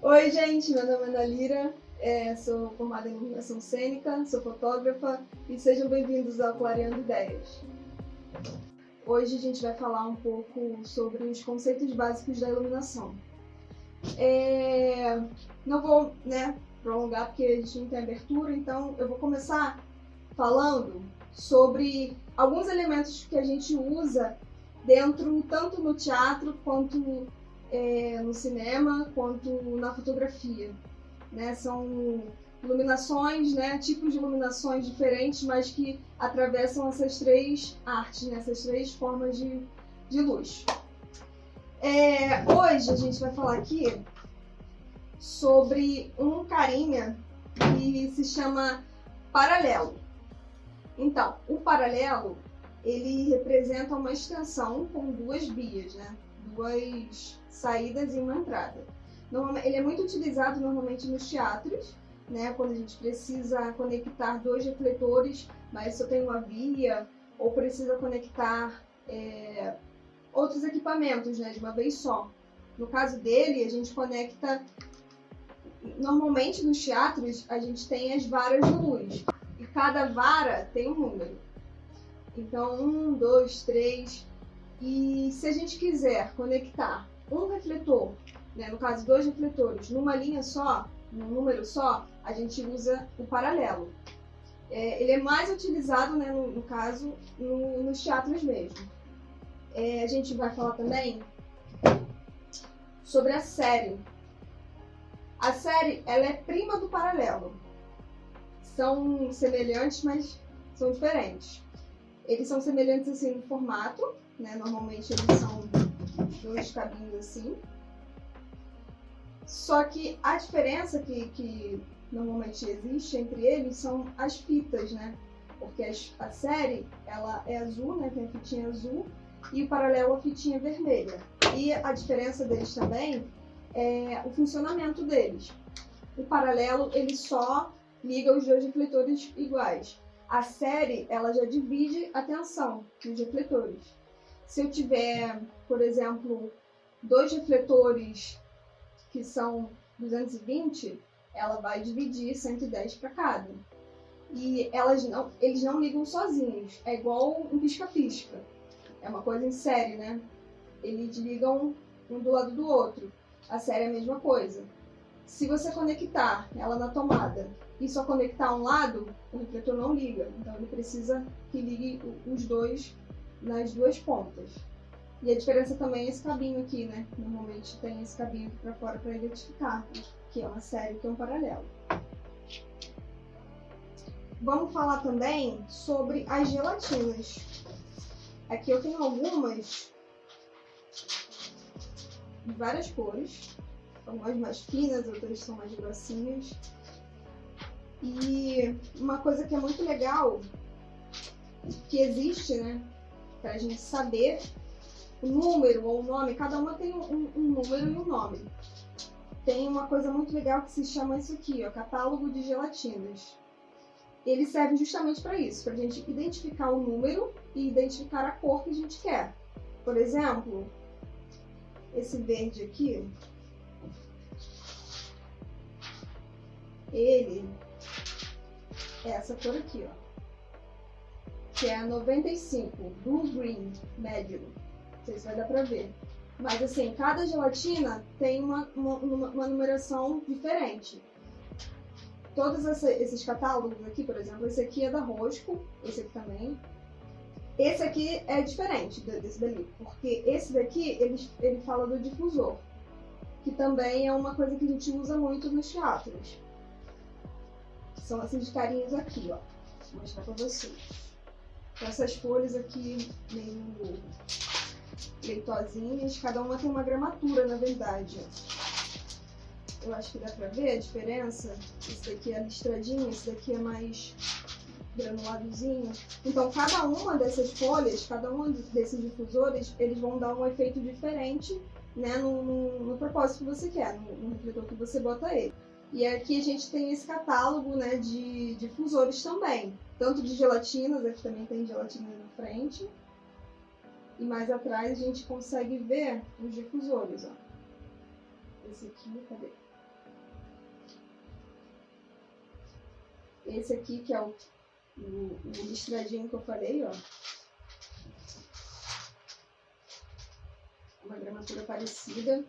Oi, gente, meu nome é Ana Lira, sou formada em iluminação cênica, sou fotógrafa e sejam bem-vindos ao Clareando Ideias. Hoje a gente vai falar um pouco sobre os conceitos básicos da iluminação. Não vou prolongar porque a gente não tem abertura, então eu vou começar falando sobre alguns elementos que a gente usa dentro, tanto no teatro quanto no cinema, quanto na fotografia. São iluminações, tipos de iluminações diferentes, mas que atravessam essas três artes, essas três formas de luz. Hoje a gente vai falar aqui sobre um carinha que se chama paralelo. Então, o paralelo, ele representa uma extensão com duas vias, duas saídas e uma entrada. Ele é muito utilizado normalmente nos teatros, quando a gente precisa conectar dois refletores, mas só tem uma via, ou precisa conectar outros equipamentos, de uma vez só. No caso dele, a gente conecta. Normalmente nos teatros a gente tem as varas de luz e cada vara tem um número. Então 1, 2, 3. E se a gente quiser conectar um refletor, no caso dois refletores, numa linha só, num número só, a gente usa o paralelo. Ele é mais utilizado, no caso, nos teatros mesmo. A gente vai falar também sobre a série. A série, ela é prima do paralelo. São semelhantes, mas são diferentes. Eles são semelhantes assim no formato, normalmente eles são dois cabinhos assim. Só que a diferença que normalmente existe entre eles são as fitas, Porque a série, ela é azul, tem a fitinha azul, e o paralelo a fitinha vermelha. E a diferença deles também é o funcionamento deles. O paralelo, ele só liga os dois refletores iguais. A série, ela já divide a tensão dos refletores. Se eu tiver, por exemplo, dois refletores que são 220, ela vai dividir 110 para cada. E eles não ligam sozinhos. É igual um pisca-pisca. É uma coisa em série, Eles ligam um do lado do outro. A série é a mesma coisa. Se você conectar ela na tomada e só conectar um lado, o refletor não liga. Então ele precisa que ligue os dois nas duas pontas. E a diferença também é esse cabinho aqui, Normalmente tem esse cabinho aqui para fora para identificar que é uma série, que é um paralelo. Vamos falar também sobre as gelatinas. Aqui eu tenho algumas de várias cores. Algumas mais finas, outras são mais grossinhas. E uma coisa que é muito legal, que existe, pra gente saber o número ou o nome, cada uma tem um número e um nome. Tem uma coisa muito legal que se chama isso aqui, catálogo de gelatinas. Ele serve justamente para isso, para a gente identificar o número e identificar a cor que a gente quer. Por exemplo, esse verde aqui, ele é essa cor aqui, que é a 95, Blue Green Medium. Não sei se vai dar pra ver. Mas assim, cada gelatina tem uma numeração diferente. Todos esses catálogos aqui, por exemplo, esse aqui é da Rosco, esse aqui também. Esse aqui é diferente desse dali, porque esse daqui, ele fala do difusor, que também é uma coisa que a gente usa muito nos teatros. São esses carinhos aqui, Vou mostrar pra vocês. Com essas folhas aqui meio leitosinhas, cada uma tem uma gramatura, na verdade. Eu acho que dá pra ver a diferença. Esse daqui é listradinho, esse daqui é mais granuladozinho. Então, cada uma dessas folhas, cada um desses difusores, eles vão dar um efeito diferente, no propósito que você quer, no refletor que você bota ele. E aqui a gente tem esse catálogo, de difusores também. Tanto de gelatinas, aqui também tem gelatina na frente. E mais atrás a gente consegue ver os difusores, ó. Esse aqui, cadê? Esse aqui que é o listradinho que eu falei, ó. Uma gramatura parecida.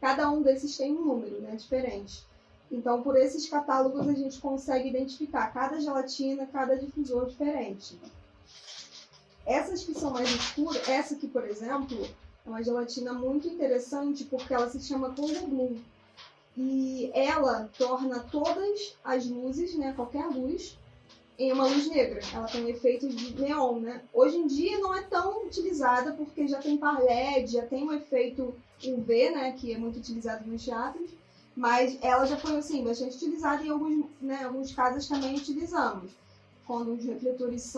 Cada um desses tem um número, né, diferente. Então, por esses catálogos, a gente consegue identificar cada gelatina, cada difusor diferente. Essas que são mais escuras, essa aqui, por exemplo, é uma gelatina muito interessante porque ela se chama Congo Blue. E ela torna todas as luzes, né, qualquer luz, em uma luz negra. Ela tem um efeito de neon, né? Hoje em dia não é tão utilizada porque já tem par LED, já tem um efeito UV, né, que é muito utilizado nos teatros, mas ela já foi assim bastante utilizada e em alguns casos também utilizamos. Quando os refletores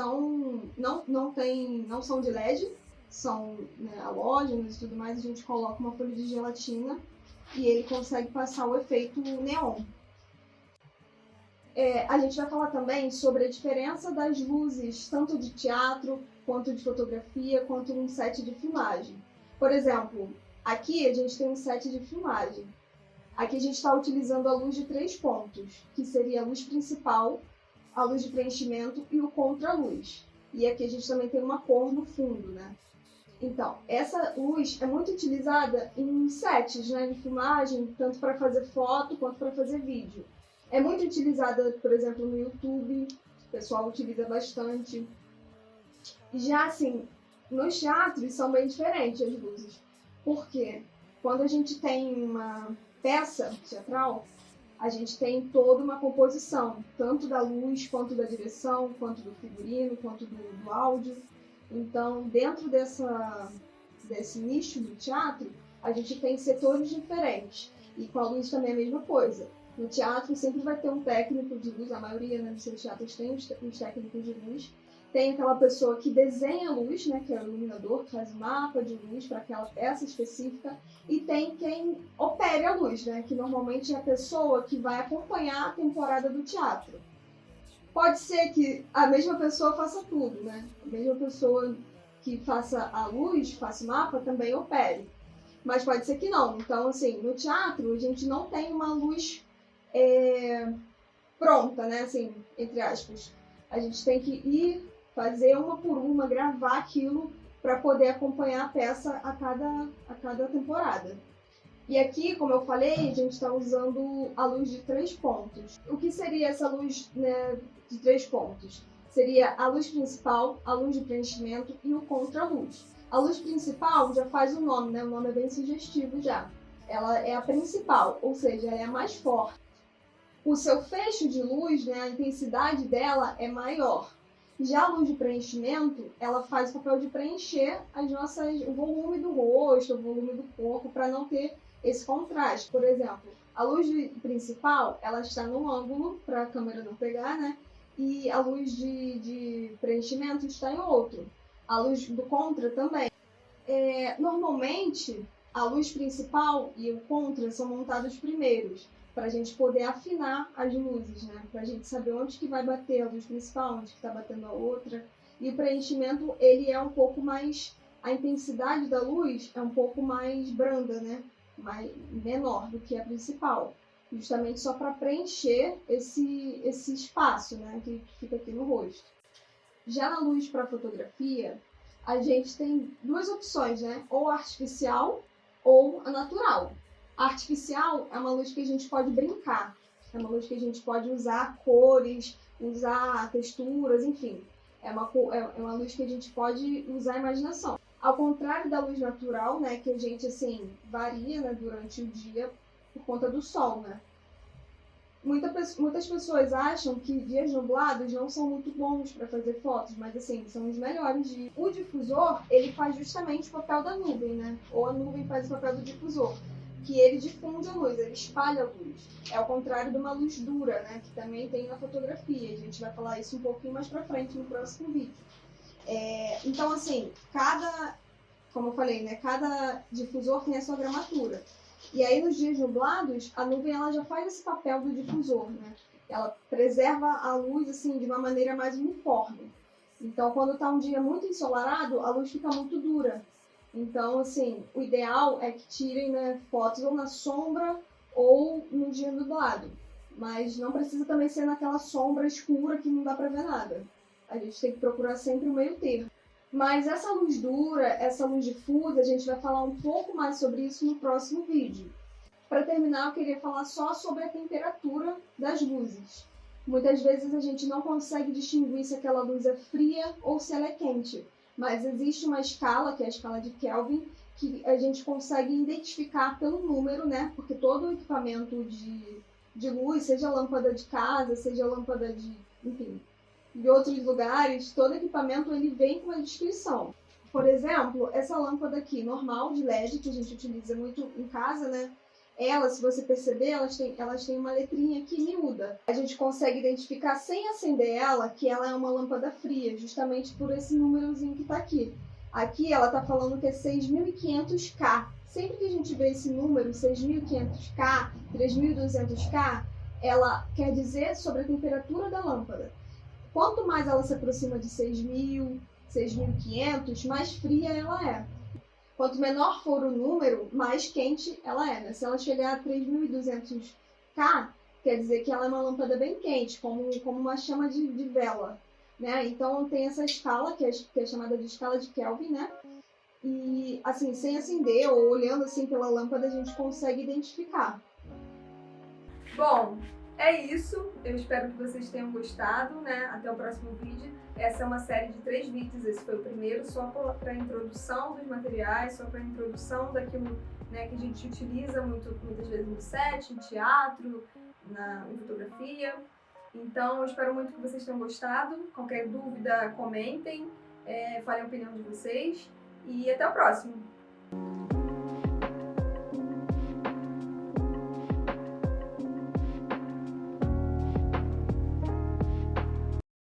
não são de LED, são, né, halógenos e tudo mais, a gente coloca uma folha de gelatina e ele consegue passar o efeito neon. A gente vai falar também sobre a diferença das luzes, tanto de teatro, quanto de fotografia, quanto num set de filmagem. Por exemplo, aqui a gente tem um set de filmagem. Aqui a gente está utilizando a luz de 3 pontos, que seria a luz principal, a luz de preenchimento e o contraluz. E aqui a gente também tem uma cor no fundo, né? Então, essa luz é muito utilizada em sets, né, de filmagem, tanto para fazer foto quanto para fazer vídeo. É muito utilizada, por exemplo, no YouTube, o pessoal utiliza bastante. Já assim, nos teatros são bem diferentes as luzes. Por quê? Quando a gente tem uma peça teatral, a gente tem toda uma composição, tanto da luz, quanto da direção, quanto do figurino, quanto do áudio. Então, dentro desse nicho do teatro, a gente tem setores diferentes. E com a luz também é a mesma coisa. No teatro sempre vai ter um técnico de luz, a maioria, né, dos seus teatros tem os técnicos de luz. Tem aquela pessoa que desenha a luz, né, que é o iluminador, que faz o mapa de luz para aquela peça específica. E tem quem opere a luz, né, que normalmente é a pessoa que vai acompanhar a temporada do teatro. Pode ser que a mesma pessoa faça tudo, né? A mesma pessoa que faça a luz, faça o mapa, também opere. Mas pode ser que não. Então, assim, no teatro a gente não tem uma luz pronta, né? Assim, entre aspas. A gente tem que ir fazer uma por uma, gravar aquilo para poder acompanhar a peça a cada temporada. E aqui, como eu falei, a gente está usando a luz de 3 pontos. O que seria essa luz, né, de 3 pontos? Seria a luz principal, a luz de preenchimento e o contraluz. A luz principal já faz o nome, né? O nome é bem sugestivo já. Ela é a principal, ou seja, ela é a mais forte. O seu fecho de luz, né, a intensidade dela é maior. Já a luz de preenchimento, ela faz o papel de preencher o volume do rosto, o volume do corpo, para não ter esse contraste. Por exemplo, a luz principal, ela está num ângulo, para a câmera não pegar, né? E a luz de preenchimento está em outro. A luz do contra também. Normalmente, a luz principal e o contra são montados primeiros, para a gente poder afinar as luzes, né? Para a gente saber onde que vai bater a luz principal, onde que está batendo a outra. E o preenchimento, ele é um pouco mais... A intensidade da luz é um pouco mais branda, né? Menor do que a principal. Justamente só para preencher esse espaço, né? Que fica aqui no rosto. Já na luz para fotografia, a gente tem 2 opções, né? Ou a artificial ou a natural. A artificial é uma luz que a gente pode brincar, é uma luz que a gente pode usar cores, usar texturas, enfim. É uma luz que a gente pode usar a imaginação. Ao contrário da luz natural, né, que a gente, assim, varia, né, durante o dia por conta do sol, né. Muitas pessoas acham que dias nublados não são muito bons para fazer fotos, mas assim, são os melhores dias. O difusor, ele faz justamente o papel da nuvem, né? Ou a nuvem faz o papel do difusor, que ele difunde a luz, ele espalha a luz. É ao contrário de uma luz dura, né? Que também tem na fotografia. A gente vai falar isso um pouquinho mais para frente no próximo vídeo. Então, assim, como eu falei, né? Cada difusor tem a sua gramatura. E aí, nos dias nublados, a nuvem ela já faz esse papel do difusor, né? Ela preserva a luz assim de uma maneira mais uniforme. Então, quando está um dia muito ensolarado, a luz fica muito dura. Então, assim, o ideal é que tirem, né, fotos ou na sombra ou no dia nublado. Mas não precisa também ser naquela sombra escura que não dá para ver nada. A gente tem que procurar sempre o meio termo. Mas essa luz dura, essa luz difusa, a gente vai falar um pouco mais sobre isso no próximo vídeo. Para terminar, eu queria falar só sobre a temperatura das luzes. Muitas vezes a gente não consegue distinguir se aquela luz é fria ou se ela é quente, mas existe uma escala, que é a escala de Kelvin, que a gente consegue identificar pelo número, né? Porque todo o equipamento de luz, seja lâmpada de casa, seja lâmpada de, enfim, de outros lugares, todo equipamento ele vem com uma descrição. Por exemplo, essa lâmpada aqui, normal, de LED, que a gente utiliza muito em casa, né? Elas, se você perceber, elas têm uma letrinha aqui miúda. A gente consegue identificar sem acender ela que ela é uma lâmpada fria, justamente por esse númerozinho que está aqui. Aqui ela está falando que é 6.500K. Sempre que a gente vê esse número, 6.500K, 3.200K, ela quer dizer sobre a temperatura da lâmpada. Quanto mais ela se aproxima de 6.000, 6.500, mais fria ela é. Quanto menor for o número, mais quente ela é, né? Se ela chegar a 3.200K, quer dizer que ela é uma lâmpada bem quente, como uma chama de vela, né? Então tem essa escala, que é chamada de escala de Kelvin, né? E, assim, sem acender ou olhando assim pela lâmpada, a gente consegue identificar. Bom, é isso. Eu espero que vocês tenham gostado, né? Até o próximo vídeo. Essa é uma série de 3 vídeos. Esse foi o primeiro, só para a introdução dos materiais, só para a introdução daquilo, né, que a gente utiliza muitas vezes no set, em teatro, em fotografia. Então, eu espero muito que vocês tenham gostado. Qualquer dúvida, comentem, falem a opinião de vocês. E até o próximo!